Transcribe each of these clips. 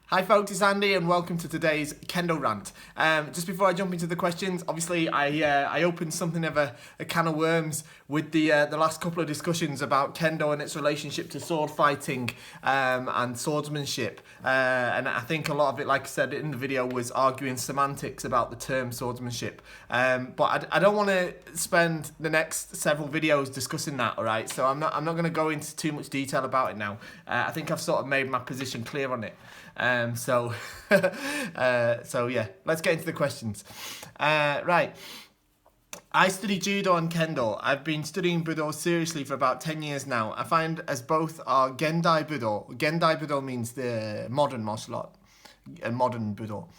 Hi folks, it's Andy and welcome to today's Kendo rant. Just before I jump into the questions, obviously I opened something of a can of worms with the last couple of discussions about Kendo and its relationship to sword fighting and swordsmanship. And I think a lot of it, like I said in the video, was arguing semantics about the term swordsmanship. But I don't want to spend the next several videos discussing that, alright? So I'm not going to go into too much detail about it now. I think I've sort of made my position clear on it. So yeah, let's get into the questions. Right. I study Judo and Kendo. I've been studying Budo seriously for about 10 years now. I find as both are Gendai Budo. Gendai Budo means the modern martial art, modern Budo.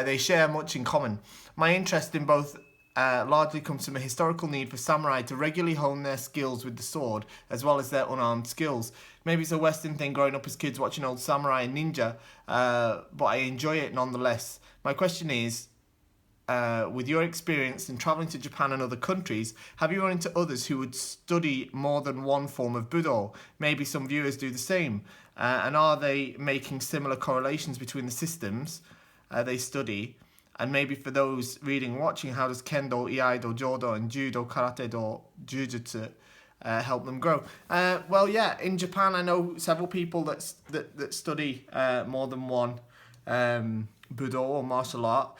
They share much in common. My interest in both largely comes from a historical need for samurai to regularly hone their skills with the sword, as well as their unarmed skills. Maybe it's a Western thing growing up as kids watching old samurai and ninja, but I enjoy it nonetheless. My question is, with your experience in travelling to Japan and other countries, have you run into others who would study more than one form of Budo? Maybe some viewers do the same. And are they making similar correlations between the systems they study? And maybe for those reading and watching, how does Kendo, Iaido, Jodo, and Judo, Karate, Do, Jujutsu help them grow? Well, yeah, in Japan, I know several people that study more than one Budo or martial art.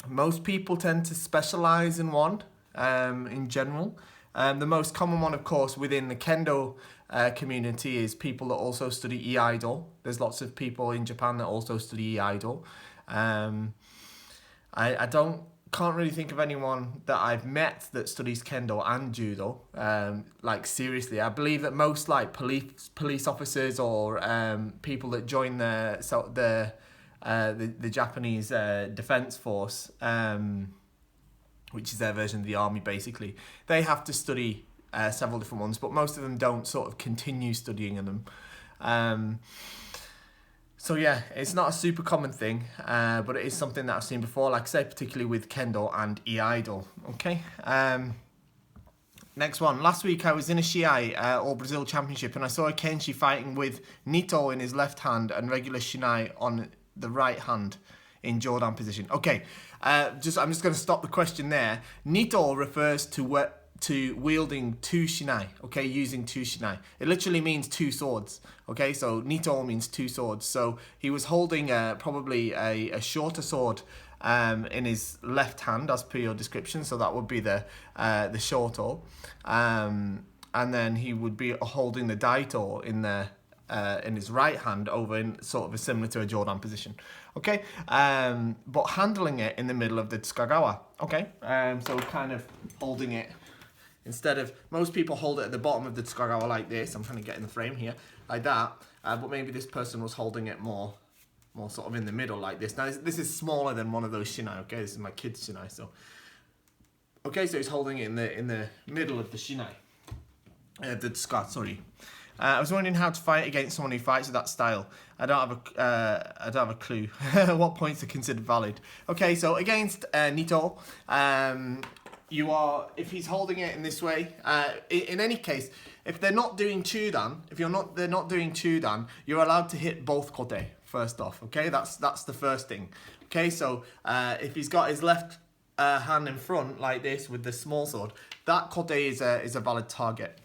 Most people tend to specialise in one in general. The most common one, of course, within the Kendo community is people that also study Iaido. There's lots of people in Japan that also study Iaido. I can't really think of anyone that I've met that studies Kendo and Judo, like seriously. I believe that most like police officers or people that join the Japanese defense force, which is their version of the army basically, they have to study several different ones, but most of them don't sort of continue studying in them. So yeah, it's not a super common thing, but it is something that I've seen before, like I say, particularly with Kendo and Iaido. Okay. Next one. Last week I was in a shinai, or Brazil Championship, and I saw a Kenshi fighting with Nito in his left hand and regular shinai on the right hand in Jordan position. Okay, I'm just going to stop the question there. Nito refers to wielding two shinai, okay, using two shinai. It literally means two swords, okay, so Nito means two swords. So he was holding probably a shorter sword in his left hand, as per your description, so that would be the shoto, and then he would be holding the daito in his right hand over in sort of a similar to a Jordan position, okay, but handling it in the middle of the tsukagawa, okay, so kind of holding it. Instead of, most people hold it at the bottom of the tsukagawa like this. I'm trying to get in the frame here, like that. But maybe this person was holding it more sort of in the middle like this. Now, this is smaller than one of those shinai, okay? This is my kid's shinai, so. Okay, so he's holding it in the middle of the shinai. The tsuka, sorry. I was wondering how to fight against someone who fights with that style. I don't have a clue. What points are considered valid? Okay, so against Nito, you are, if he's holding it in this way, in any case, if they're not doing chudan, they're not doing chudan, you're allowed to hit both kote first off, okay? That's the first thing. Okay, so if he's got his left hand in front like this with the small sword, that kote is a valid target.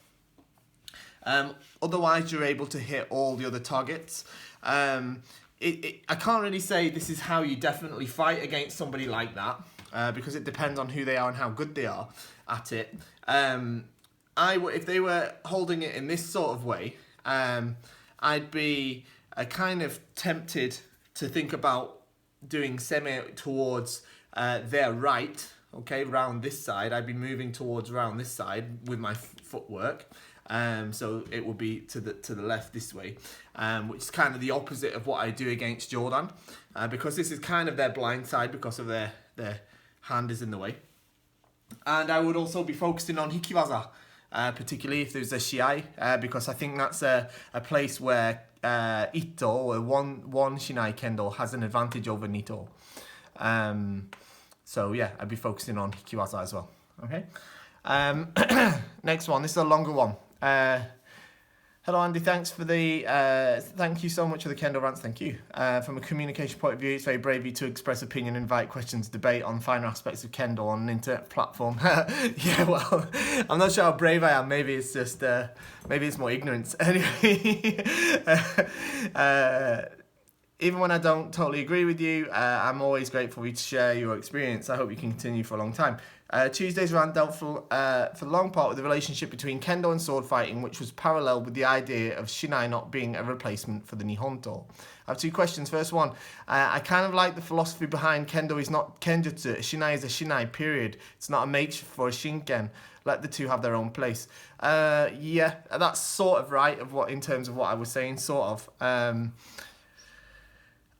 Otherwise, you're able to hit all the other targets. I can't really say this is how you definitely fight against somebody like that. Because it depends on who they are and how good they are at it. If they were holding it in this sort of way, I'd be kind of tempted to think about doing semi towards their right, okay, round this side. I'd be moving towards round this side with my footwork. So it will be to the left this way, which is kind of the opposite of what I do against Jordan, because this is kind of their blind side because of their hand is in the way. And I would also be focusing on hikiwaza, particularly if there's a shiai, because I think that's a place where Ito, or one shinai kendo, has an advantage over Nito. So yeah, I'd be focusing on hikiwaza as well. Okay. Next one. This is a longer one. Hello, Andy. Thanks for the thank you so much for the Kendo rants. Thank you. From a communication point of view, it's very brave of you to express opinion, invite questions, debate on finer aspects of Kendo on an internet platform. Yeah, well, I'm not sure how brave I am. Maybe it's just maybe it's more ignorance. Anyway, even when I don't totally agree with you, I'm always grateful for you to share your experience. I hope you can continue for a long time. Tuesday's rant dealt for the long part with the relationship between Kendo and sword fighting, which was parallel with the idea of shinai not being a replacement for the Nihonto. I have two questions. First one, I kind of like the philosophy behind Kendo is not Kenjutsu. Shinai is a shinai, period. It's not a makeshift for a shinken. Let the two have their own place. Yeah, that's sort of right in terms of what I was saying, sort of.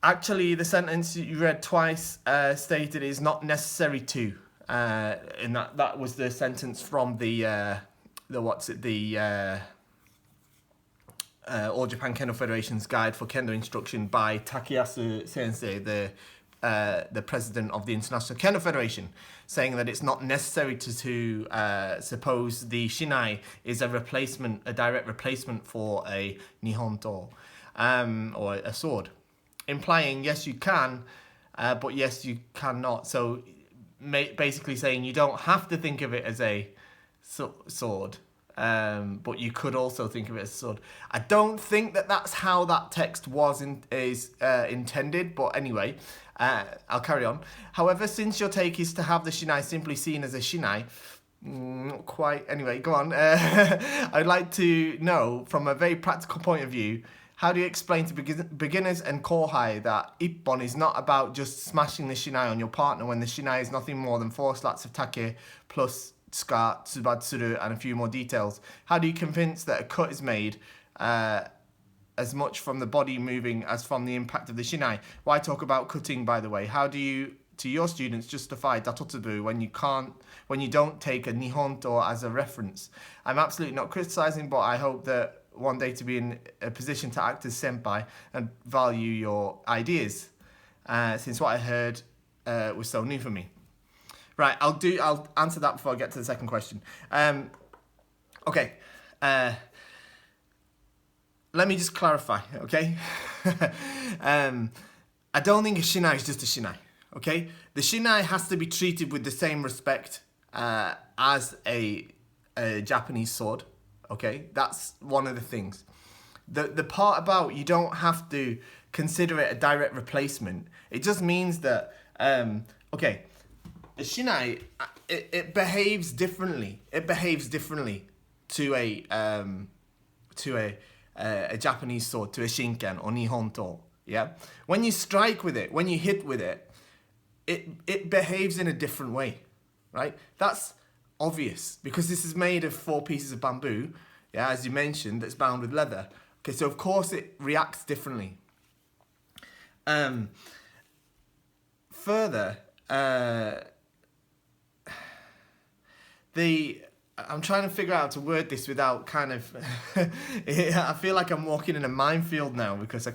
Actually, the sentence you read twice stated is not necessary to. And that was the sentence from the All Japan Kendo Federation's Guide for Kendo Instruction by Takeyasu Sensei, the president of the International Kendo Federation, saying that it's not necessary to suppose the shinai is a direct replacement for a nihonto, or a sword, implying yes you can, but yes you cannot. So basically saying you don't have to think of it as a sword, but you could also think of it as a sword. I don't think that that's how that text is intended, but anyway, I'll carry on. However, since your take is to have the shinai simply seen as a shinai, not quite. Anyway, go on. I'd like to know, from a very practical point of view, how do you explain to beginners and kohai that ippon is not about just smashing the shinai on your partner when the shinai is nothing more than 4 slats of take plus tsuka, tsubatsuru, and a few more details? How do you convince that a cut is made as much from the body moving as from the impact of the shinai? Why talk about cutting, by the way? How do you, to your students, justify datotsubu when you don't take a nihonto as a reference? I'm absolutely not criticizing, but I hope that one day to be in a position to act as senpai and value your ideas, since what I heard was so new for me. Right, I'll answer that before I get to the second question. Okay, let me just clarify, okay? I don't think a shinai is just a shinai, okay? The shinai has to be treated with the same respect as a Japanese sword. Okay, that's one of the things. The part about you don't have to consider it a direct replacement, it just means that, okay, the shinai, it behaves differently. It behaves differently to a Japanese sword, to a shinken or nihonto. Yeah, when you strike with it, when you hit with it, it behaves in a different way, right? That's obvious because this is made of 4 pieces of bamboo, yeah, as you mentioned, that's bound with leather. Okay, so of course it reacts differently. Further, I'm trying to figure out how to word this without kind of I feel like I'm walking in a minefield now because I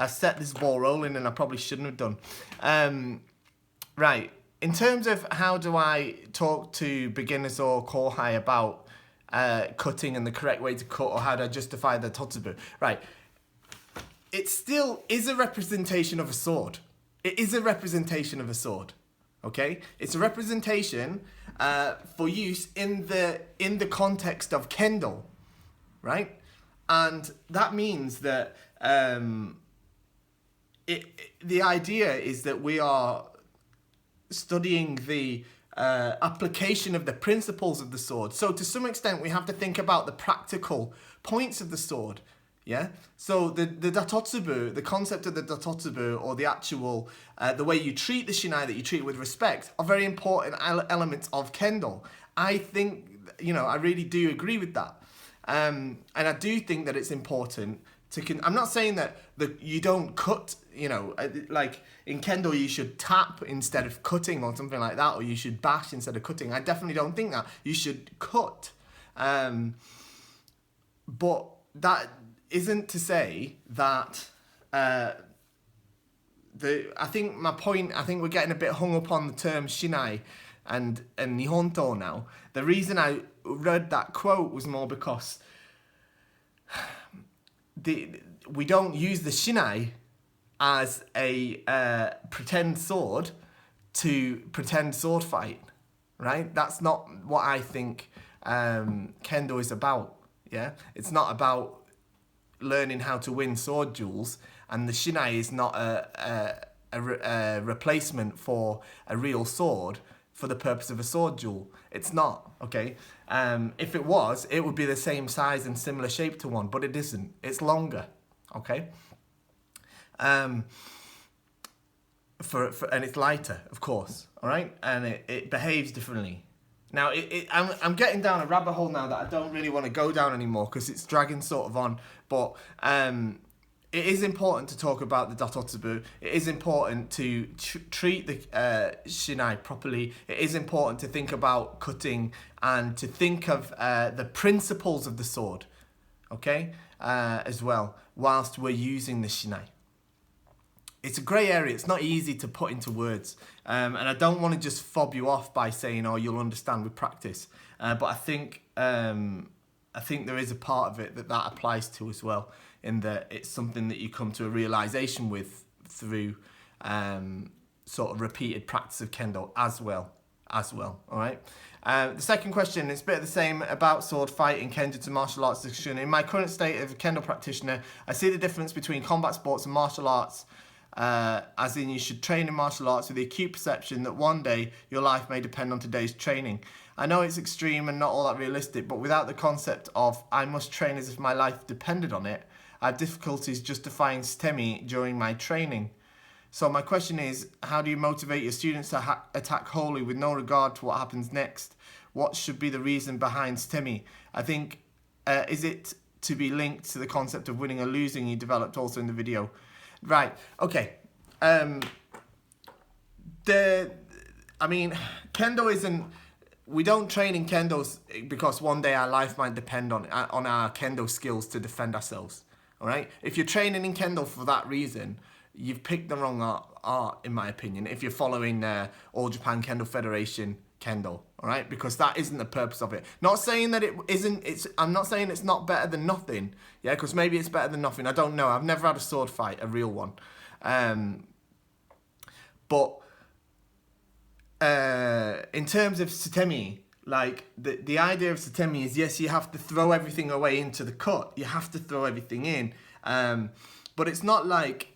set this ball rolling and I probably shouldn't have done. Right. In terms of how do I talk to beginners or kohai about cutting and the correct way to cut, or how do I justify the totsubu? Right. It still is a representation of a sword. It is a representation of a sword. Okay? It's a representation for use in the context of kendo. Right? And that means that the idea is that we are studying the application of the principles of the sword. So to some extent, we have to think about the practical points of the sword. Yeah. So the datotsubu, the concept of the datotsubu, or the actual the way you treat the shinai, that you treat it with respect, are very important elements of kendo. I think, I really do agree with that, and I do think that it's important to. I'm not saying that you don't cut. Like in kendo, you should tap instead of cutting or something like that, or you should bash instead of cutting. I definitely don't think that. You should cut, but that isn't to say that. I think my point. I think we're getting a bit hung up on the term shinai and nihonto now. The reason I read that quote was more because we don't use the shinai as a pretend sword to pretend sword fight, right? That's not what I think Kendo is about. Yeah, it's not about learning how to win sword duels, and the shinai is not a replacement for a real sword for the purpose of a sword duel. It's not, okay? If it was, it would be the same size and similar shape to one, but it isn't. It's longer, okay? And it's lighter, of course, all right? And it behaves differently. Now, I'm getting down a rabbit hole now that I don't really want to go down anymore because it's dragging sort of on. But it is important to talk about the Datotsubu. It is important to treat the shinai properly. It is important to think about cutting and to think of the principles of the sword, okay, as well, whilst we're using the shinai. It's a grey area. It's not easy to put into words. And I don't want to just fob you off by saying, oh, you'll understand with practice. But I think there is a part of it that applies to as well, in that it's something that you come to a realisation with through sort of repeated practice of Kendo as well, all right? The second question is a bit of the same about sword fighting, Kendo to martial arts discussion. In my current state of a Kendo practitioner, I see the difference between combat sports and martial arts, as in you should train in martial arts with the acute perception that one day your life may depend on today's training. I know it's extreme and not all that realistic, but without the concept of I must train as if my life depended on it, I have difficulties justifying STEMI during my training. So my question is, how do you motivate your students to attack wholly with no regard to what happens next? What should be the reason behind STEMI? I think, is it to be linked to the concept of winning or losing you developed also in the video? Right, okay. Kendo isn't... We don't train in Kendo because one day our life might depend on our Kendo skills to defend ourselves, all right? If you're training in Kendo for that reason, you've picked the wrong art, in my opinion, if you're following All Japan Kendo Federation Kendo, all right? Because that isn't the purpose of it. Not saying that it isn't, I'm not saying it's not better than nothing, yeah, because maybe it's better than nothing. I don't know. I've never had a sword fight, a real one. But in terms of Satemi, like the idea of Satemi is, yes, you have to throw everything away into the cut. You have to throw everything in. But it's not like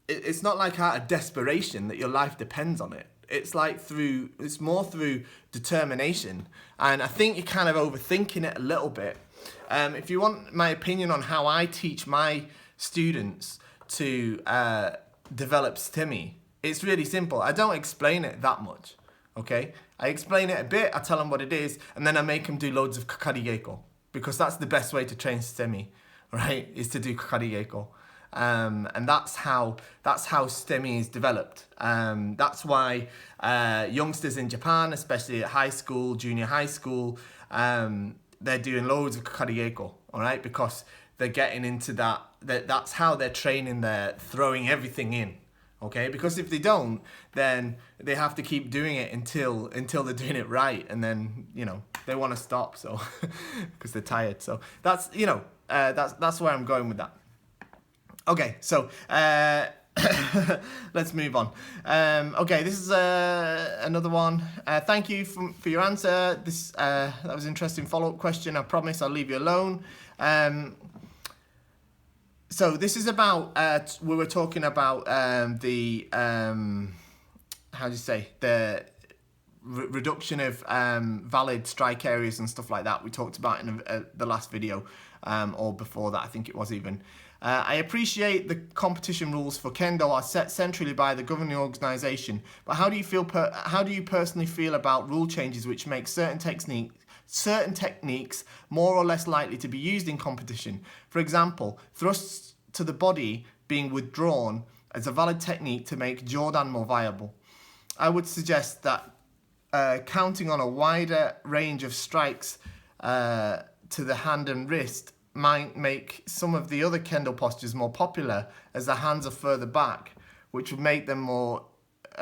it's not like out of desperation that your life depends on it. It's more through determination. And I think you're kind of overthinking it a little bit. If you want my opinion on how I teach my students to develop STEMI, it's really simple. I don't explain it that much, okay? I explain it a bit, I tell them what it is, and then I make them do loads of kakari geiko, because that's the best way to train STEMI, right? Is to do kakari geiko. And that's how STEMI is developed. That's why youngsters in Japan, especially at high school, junior high school, they're doing loads of kakari geiko, all right? Because they're getting into that's how they're training, they're throwing everything in, okay? Because if they don't, then they have to keep doing it until they're doing it right, and then, you know, they want to stop, so, because they're tired. So that's, you know, that's where I'm going with that. Okay, so let's move on. Okay, this is another one. Thank you for your answer. That was an interesting follow-up question. I promise I'll leave you alone. So this is about, we were talking about the, how do you say, the reduction of valid strike areas and stuff like that. We talked about in the last video, or before that, I think it was even. I appreciate the competition rules for Kendo are set centrally by the governing organisation, but how do you personally feel about rule changes which make certain techniques more or less likely to be used in competition? For example, thrusts to the body being withdrawn as a valid technique to make Jordan more viable. I would suggest that counting on a wider range of strikes to the hand and wrist might make some of the other Kendo postures more popular, as the hands are further back, which would make them a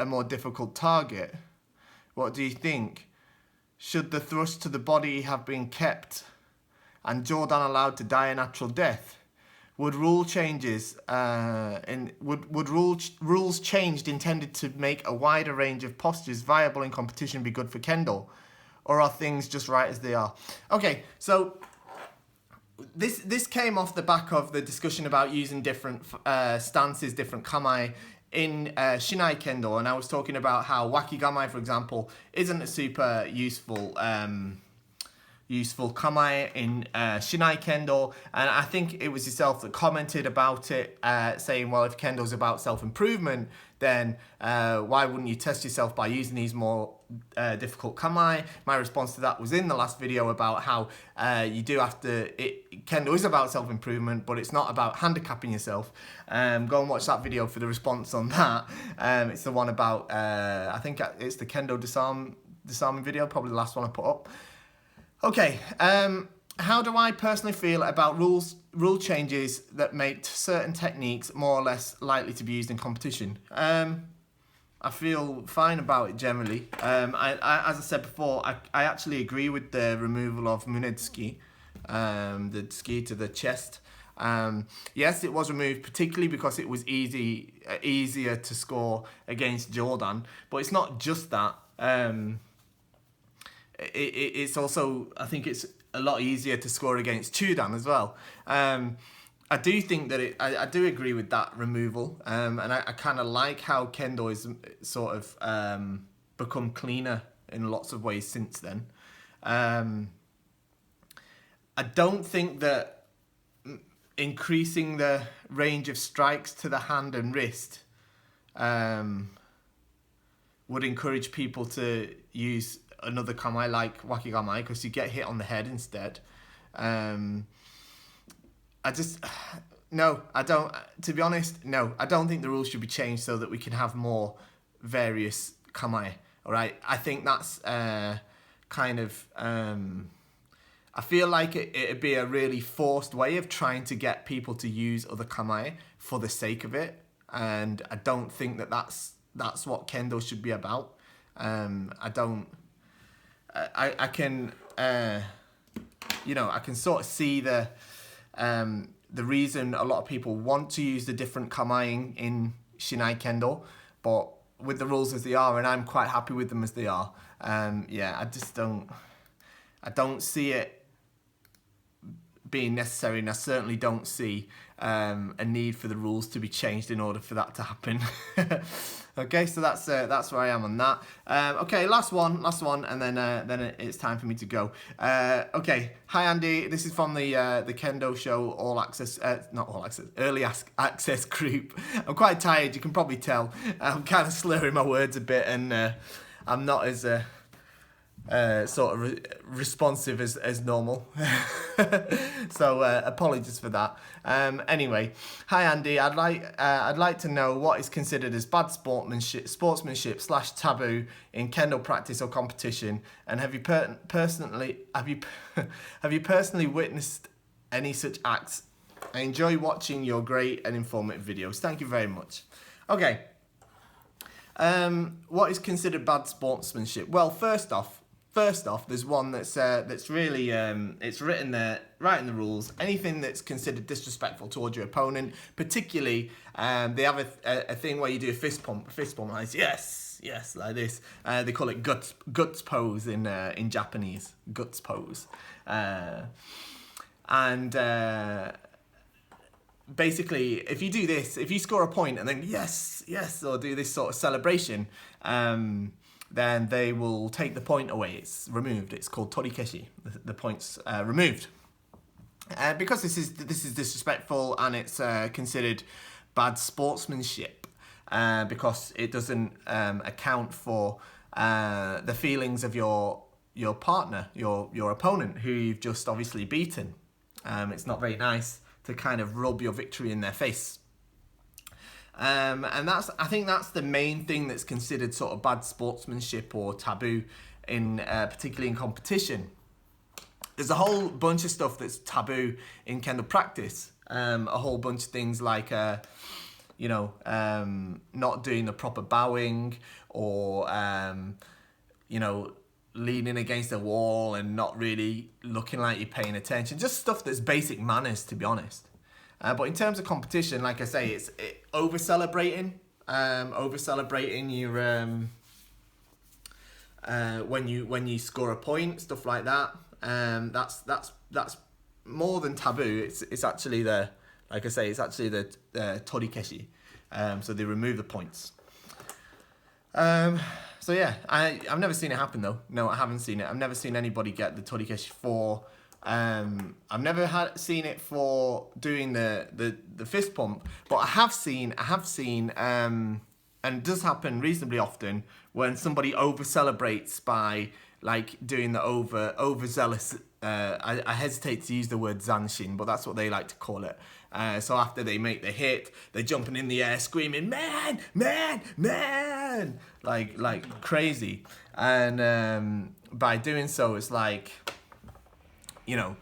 more difficult target. What do you think? Should the thrust to the body have been kept and Jordan allowed to die a natural death? Would rule changes rules changed intended to make a wider range of postures viable in competition be good for Kendo, or are things just right as they are? Okay, so this came off the back of the discussion about using different stances, different kamae in shinai kendo, and I was talking about how wakigamai, for example, isn't a super useful kamae in shinai kendo, and I think it was yourself that commented about it, saying, well, if kendo's about self-improvement, then why wouldn't you test yourself by using these more difficult kamae? My response to that was in the last video about how you do have to, kendo is about self-improvement, but it's not about handicapping yourself. Go and watch that video for the response on that. It's the one about, I think it's the kendo disarming video, probably the last one I put up. Okay, how do I personally feel about rule changes that make certain techniques more or less likely to be used in competition? I feel fine about it generally. As I said before, I actually agree with the removal of munetsuki, the ski to the chest. Yes, it was removed particularly because it was easier to score against Jordan, but it's not just that. It's also, I think it's a lot easier to score against Chudan as well. I do think that I do agree with that removal, and I kind of like how Kendo is sort of become cleaner in lots of ways since then. I don't think that increasing the range of strikes to the hand and wrist would encourage people to use another kamae like wakigamai, because you get hit on the head instead. No, I don't. To be honest, no, I don't think the rules should be changed so that we can have more various kamae. All right, I think that's kind of. I feel like it'd be a really forced way of trying to get people to use other kamae for the sake of it, and I don't think that that's what Kendo should be about. I can, I can sort of see the reason a lot of people want to use the different kamae in shinai kendo, but with the rules as they are, and I'm quite happy with them as they are. I just don't see it being necessary, and I certainly don't see a need for the rules to be changed in order for that to happen. Okay, so that's where I am on that. Okay, last one, and then it's time for me to go. Okay, hi Andy. This is from the Kendo Show All Access, not All Access, Early Access group. I'm quite tired. You can probably tell. I'm kind of slurring my words a bit, and I'm not as sort of responsive as normal. So apologies for that. Anyway, hi Andy. I'd like to know what is considered as bad sportsmanship / taboo in kendo practice or competition, and have you personally witnessed any such acts? I enjoy watching your great and informative videos. Thank you very much. Okay. What is considered bad sportsmanship? Well, first off, there's one that's really it's written there right in the rules. Anything that's considered disrespectful towards your opponent, particularly they have a thing where you do a fist pump like yes, like this. They call it guts pose in Japanese, guts pose, and basically if you do this, if you score a point and then yes, or do this sort of celebration, then they will take the point away. It's removed. It's called torikeshi. The point's removed. Because this is disrespectful, and it's considered bad sportsmanship, because it doesn't account for the feelings of your partner, your opponent, who you've just obviously beaten. It's not very nice to kind of rub your victory in their face. And I think that's the main thing that's considered sort of bad sportsmanship or taboo in particularly in competition. There's a whole bunch of stuff that's taboo in kendo practice. A whole bunch of things like not doing the proper bowing, or leaning against a wall and not really looking like you're paying attention. Just stuff that's basic manners, to be honest. But in terms of competition, like I say, it's over-celebrating. Over-celebrating your when you score a point, stuff like that. That's more than taboo. It's actually the torikeshi. So they remove the points. So yeah, I've never seen it happen though. No, I haven't seen it. I've never seen anybody get the torikeshi for. I've never seen it for doing the fist pump, but I have seen, and it does happen reasonably often when somebody over celebrates by like doing the overzealous. I hesitate to use the word zanshin, but that's what they like to call it. So after they make the hit, they're jumping in the air, screaming, "Man, man, man!" like crazy. And by doing so, it's like, you know,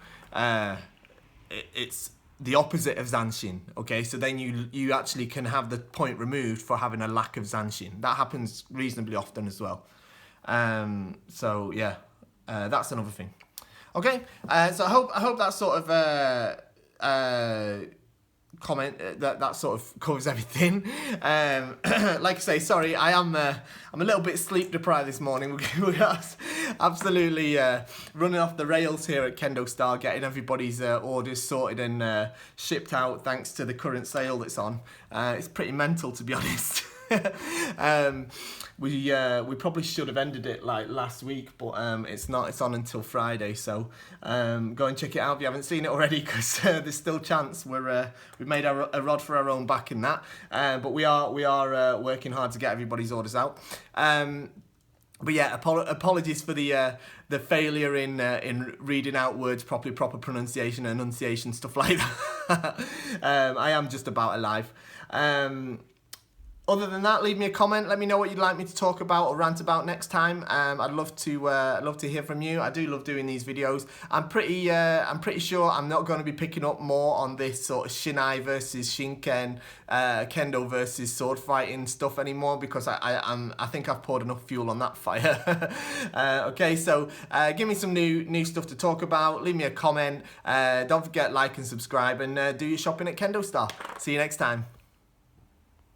it's the opposite of zanshin. Okay, so then you actually can have the point removed for having a lack of zanshin. That happens reasonably often as well. So yeah, that's another thing. Okay, so I hope that sort of comment that sort of covers everything. Like I say, sorry, I'm a little bit sleep deprived this morning. We're absolutely running off the rails here at KendoStar, getting everybody's orders sorted and shipped out thanks to the current sale that's on. It's pretty mental, to be honest. We probably should have ended it like last week, but it's not. It's on until Friday, so go and check it out if you haven't seen it already, because there's still a chance. We've made a rod for our own back in that, but we are working hard to get everybody's orders out. But yeah, apologies for the failure in reading out words properly, proper pronunciation, enunciation, stuff like that. I am just about alive. Other than that, leave me a comment. Let me know what you'd like me to talk about or rant about next time. I'd love to hear from you. I do love doing these videos. I'm pretty sure I'm not going to be picking up more on this sort of shinai versus shinken, kendo versus sword fighting stuff anymore, because I think I've poured enough fuel on that fire. Okay, so give me some new stuff to talk about. Leave me a comment. Don't forget, like and subscribe, and do your shopping at KendoStar. See you next time.